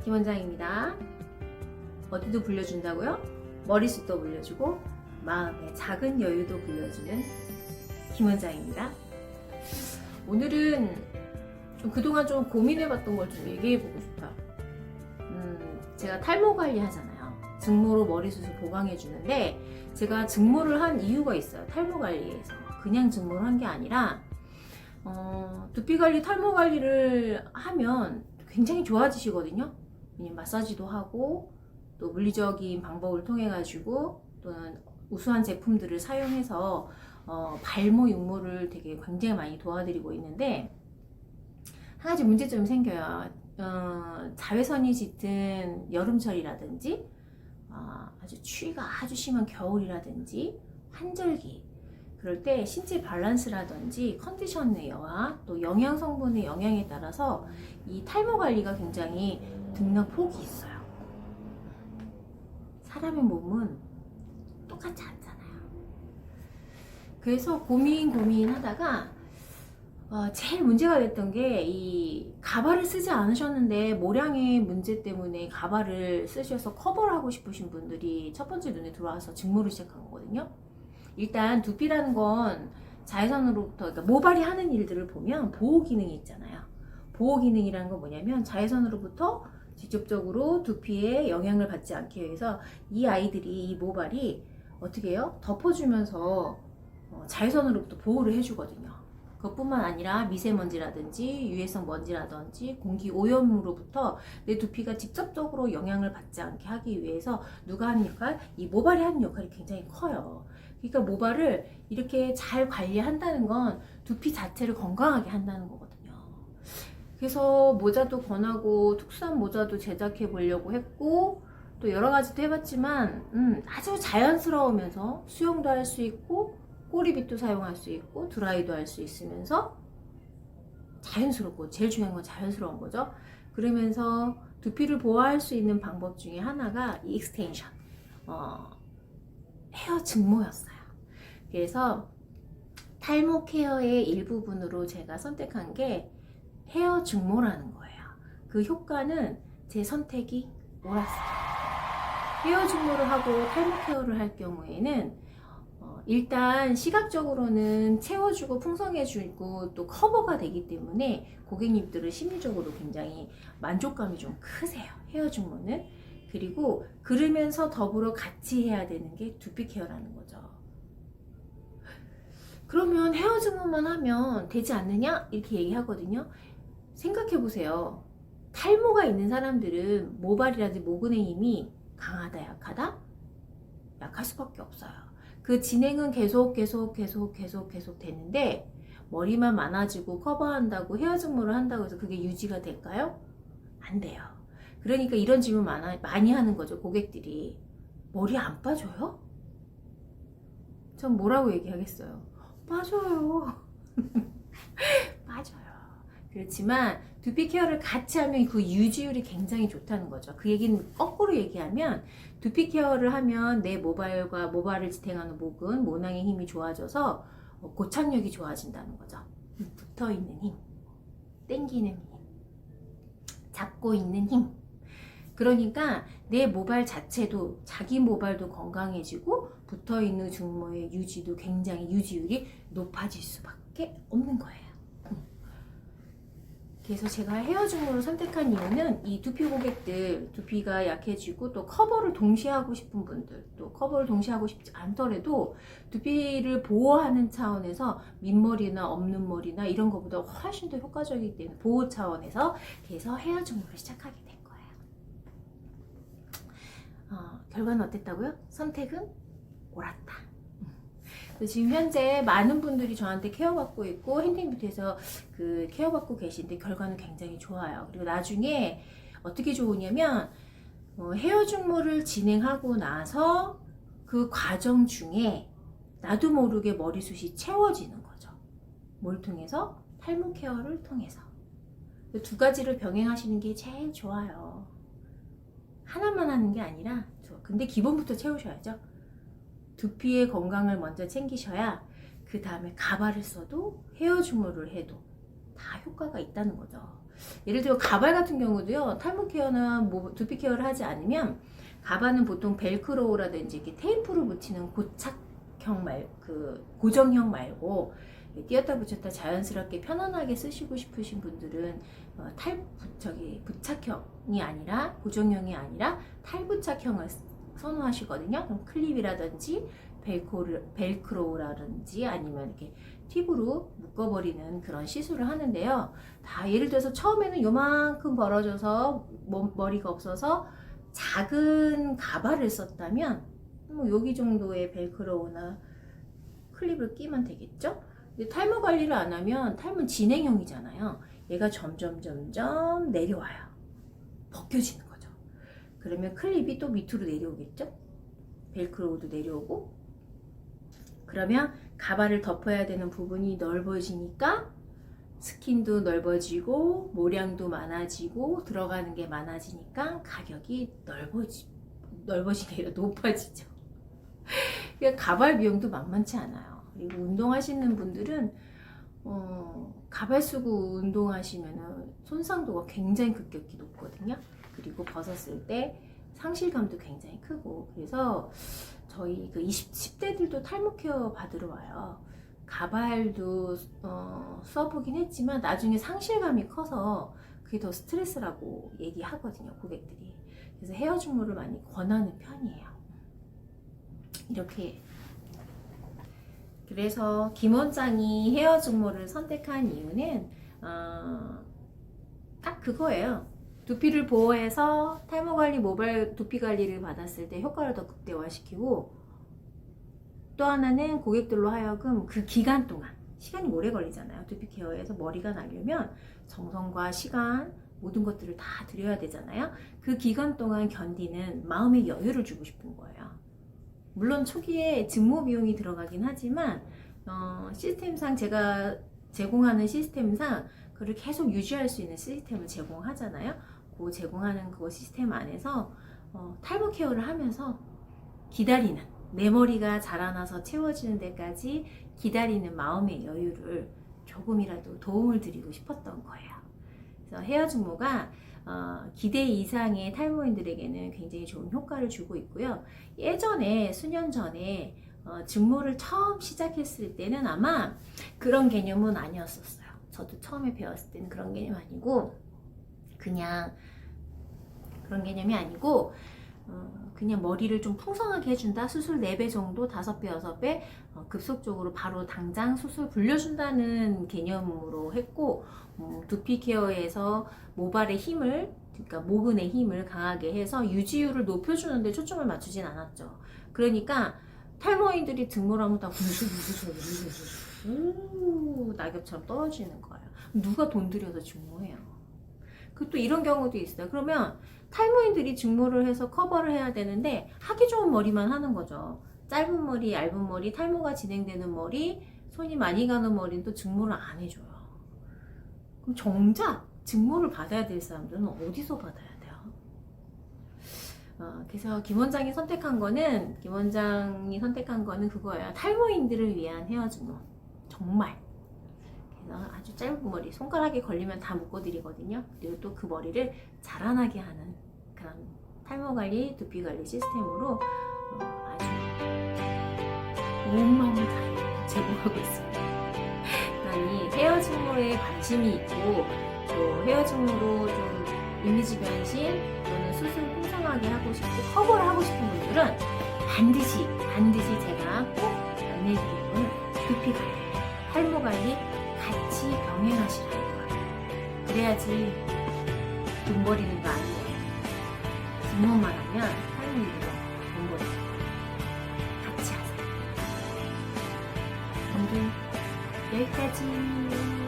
김원장입니다. 어디도 불려준다고요? 머리숱도 불려주고 마음의 작은 여유도 불려주는 김원장입니다. 오늘은 좀 그동안 좀 고민해봤던 걸 좀 얘기해보고 싶어요. 제가 탈모 관리 하잖아요. 증모로 머리숱을 보강해주는데 제가 증모를 한 이유가 있어요. 탈모 관리에서 그냥 증모를 한 게 아니라 두피 관리, 탈모 관리를 하면 굉장히 좋아지시거든요. 마사지도 하고 또 물리적인 방법을 통해 가지고 또는 우수한 제품들을 사용해서 발모, 육모를 되게 굉장히 많이 도와드리고 있는데 한 가지 문제점이 생겨요. 자외선이 짙은 여름철이라든지 아주 추위가 아주 심한 겨울이라든지 환절기, 그럴 때 신체 밸런스라든지 컨디션과 또 영양 성분의 영향에 따라서 이 탈모 관리가 굉장히 등락폭이 있어요. 사람의 몸은 똑같지 않잖아요. 그래서 고민하다가 제일 문제가 됐던 게 이 가발을 쓰지 않으셨는데 모량의 문제 때문에 가발을 쓰셔서 커버를 하고 싶으신 분들이 첫 번째 눈에 들어와서 증모를 시작한 거거든요. 일단 두피라는 건 자외선으로부터, 그러니까 모발이 하는 일들을 보면 보호 기능이 있잖아요. 보호 기능이라는 건 뭐냐면 자외선으로부터 직접적으로 두피에 영향을 받지 않기 위해서 이 아이들이, 이 모발이 어떻게 해요? 덮어주면서 자외선으로부터 보호를 해주거든요. 그것뿐만 아니라 미세먼지라든지 유해성 먼지라든지 공기 오염으로부터 내 두피가 직접적으로 영향을 받지 않게 하기 위해서 누가 하는 역할? 이 모발이 하는 역할이 굉장히 커요. 그러니까 모발을 이렇게 잘 관리한다는 건 두피 자체를 건강하게 한다는 거거든요. 그래서 모자도 권하고 특수한 모자도 제작해 보려고 했고 또 여러 가지도 해봤지만 아주 자연스러우면서 수영도 할 수 있고 꼬리빗도 사용할 수 있고 드라이도 할 수 있으면서 자연스럽고, 제일 중요한 건 자연스러운 거죠. 그러면서 두피를 보호할 수 있는 방법 중에 하나가 이 익스텐션, 헤어 증모였어요. 그래서 탈모 케어의 일부분으로 제가 선택한 게 헤어 증모라는 거예요. 그 효과는 제 선택이 옳았어요. 헤어 증모를 하고 탈모 케어를 할 경우에는 일단 시각적으로는 채워주고 풍성해주고 또 커버가 되기 때문에 고객님들은 심리적으로 굉장히 만족감이 좀 크세요. 헤어 증모는. 그리고 그러면서 더불어 같이 해야 되는 게 두피 케어라는 거죠. 그러면 헤어 증모만 하면 되지 않느냐? 이렇게 얘기하거든요. 생각해 보세요. 탈모가 있는 사람들은 모발이라든지 모근의 힘이 강하다, 약하다? 약할 수밖에 없어요. 그 진행은 계속 되는데 머리만 많아지고 커버한다고 헤어 증모를 한다고 해서 그게 유지가 될까요? 안 돼요. 그러니까 이런 질문 많이 하는 거죠, 고객들이. 머리 안 빠져요? 전 뭐라고 얘기하겠어요? 빠져요. 빠져요. 그렇지만 두피 케어를 같이 하면 그 유지율이 굉장히 좋다는 거죠. 그 얘기는 거꾸로 얘기하면 두피 케어를 하면 내 모발과 모발을 지탱하는 모근, 모낭의 힘이 좋아져서 고착력이 좋아진다는 거죠. 붙어있는 힘, 당기는 힘, 잡고 있는 힘. 그러니까 내 모발 자체도, 자기 모발도 건강해지고 붙어있는 증모의 유지도 굉장히 유지율이 높아질 수밖에 없는 거예요. 그래서 제가 헤어 증모를 선택한 이유는 이 두피 고객들, 두피가 약해지고 또 커버를 동시에 하고 싶은 분들, 또 커버를 동시에 하고 싶지 않더라도 두피를 보호하는 차원에서 민머리나 없는 머리나 이런 것보다 훨씬 더 효과적이기 때문에 보호 차원에서, 그래서 헤어 증모를 시작하게 된 거예요. 결과는 어땠다고요? 선택은 옳았다. 지금 현재 많은 분들이 저한테 케어받고 있고 핸딩뷰티에서 그 케어받고 계신데 결과는 굉장히 좋아요. 그리고 나중에 어떻게 좋으냐면 헤어 증모를 진행하고 나서 그 과정 중에 나도 모르게 머리숱이 채워지는 거죠. 뭘 통해서? 탈모 케어를 통해서. 두 가지를 병행하시는 게 제일 좋아요. 하나만 하는 게 아니라 근데 기본부터 채우셔야죠. 두피의 건강을 먼저 챙기셔야 그 다음에 가발을 써도 헤어 증모를 해도 다 효과가 있다는 거죠. 예를 들어 가발 같은 경우도요, 탈모 케어나 뭐 두피 케어를 하지 않으면 가발은 보통 벨크로라든지 이렇게 테이프로 붙이는 고정형 말고 띄었다 붙였다 자연스럽게 편안하게 쓰시고 싶으신 분들은 부착형이 아니라 고정형이 아니라 탈부착형을 선호하시거든요. 그럼 클립이라든지 벨크로라든지 아니면 이렇게 팁으로 묶어버리는 그런 시술을 하는데요. 다 예를 들어서 처음에는 요만큼 벌어져서 머리가 없어서 작은 가발을 썼다면 뭐 여기 정도의 벨크로나 클립을 끼면 되겠죠. 근데 탈모 관리를 안 하면 탈모는 진행형이잖아요. 얘가 점점 내려와요. 벗겨지는 거죠. 그러면 클립이 또 밑으로 내려오겠죠. 벨크로도 내려오고, 그러면 가발을 덮어야 되는 부분이 넓어지니까 스킨도 넓어지고 모량도 많아지고 들어가는 게 많아지니까 가격이 높아지죠. 그러니까 가발 비용도 만만치 않아요. 그리고 운동하시는 분들은 가발 쓰고 운동하시면 손상도가 굉장히 급격히 높거든요. 그리고 벗었을 때 상실감도 굉장히 크고, 그래서 저희 그 10대들도 탈모 케어 받으러 와요. 가발도 써보긴 했지만 나중에 상실감이 커서 그게 더 스트레스라고 얘기하거든요, 고객들이. 그래서 헤어 증모를 많이 권하는 편이에요. 이렇게. 그래서 김 원장이 헤어 증모를 선택한 이유는 딱 그거예요. 두피를 보호해서 탈모 관리, 모발 두피 관리를 받았을 때 효과를 더 극대화시키고, 또 하나는 고객들로 하여금 그 기간 동안, 시간이 오래 걸리잖아요. 두피 케어에서 머리가 나려면 정성과 시간, 모든 것들을 다 들여야 되잖아요. 그 기간 동안 견디는 마음의 여유를 주고 싶은 거예요. 물론 초기에 증모 비용이 들어가긴 하지만 시스템상, 제가 제공하는 시스템상 그걸 계속 유지할 수 있는 시스템을 제공하잖아요. 그 제공하는 그 시스템 안에서 탈모 케어를 하면서 기다리는, 내 머리가 자라나서 채워지는 데까지 기다리는 마음의 여유를 조금이라도 도움을 드리고 싶었던 거예요. 그래서 헤어 증모가 기대 이상의 탈모인들에게는 굉장히 좋은 효과를 주고 있고요. 예전에 수년 전에 증모를 처음 시작했을 때는 아마 그런 개념은 아니었었어요. 저도 처음에 배웠을 때는 그런 개념 아니고 그냥 그냥 머리를 좀 풍성하게 해준다, 수술 4배 정도, 5배, 6배 급속적으로 바로 당장 수술 불려준다는 개념으로 했고, 두피 케어에서 모발의 힘을, 그러니까 모근의 힘을 강하게 해서 유지율을 높여주는데 초점을 맞추진 않았죠. 그러니까 탈모인들이 증모를 하면 다 우수수수 낙엽처럼 떨어지는 거예요. 누가 돈 들여서 증모해요? 그 또 이런 경우도 있어요. 그러면 탈모인들이 증모를 해서 커버를 해야 되는데 하기 좋은 머리만 하는 거죠. 짧은 머리, 얇은 머리, 탈모가 진행되는 머리, 손이 많이 가는 머리는 또 증모를 안 해줘요. 그럼 정작 증모를 받아야 될 사람들은 어디서 받아야 돼요? 그래서 김 원장이 선택한 거는 그거예요. 탈모인들을 위한 헤어 증모. 정말. 아주 짧은 머리, 손가락에 걸리면 다 묶어드리거든요. 그리고 또 그 머리를 자라나게 하는 그런 탈모관리, 두피관리 시스템으로 아주 온 마음을 다해 제공하고 있습니다. 그러니 헤어 증모에 관심이 있고 또 헤어 증모로 좀 이미지 변신 또는 수술 풍성하게 하고 싶고 커버를 하고 싶은 분들은 반드시 제가 꼭 안내해드릴 거는 두피관리, 탈모관리 같이 병행하시라는 거예요. 그래야지 돈 버리는 거 아니에요. 증모만 하면 탈모인들도 돈 버리는 거예요. 같이 하세요. 오늘 여기까지.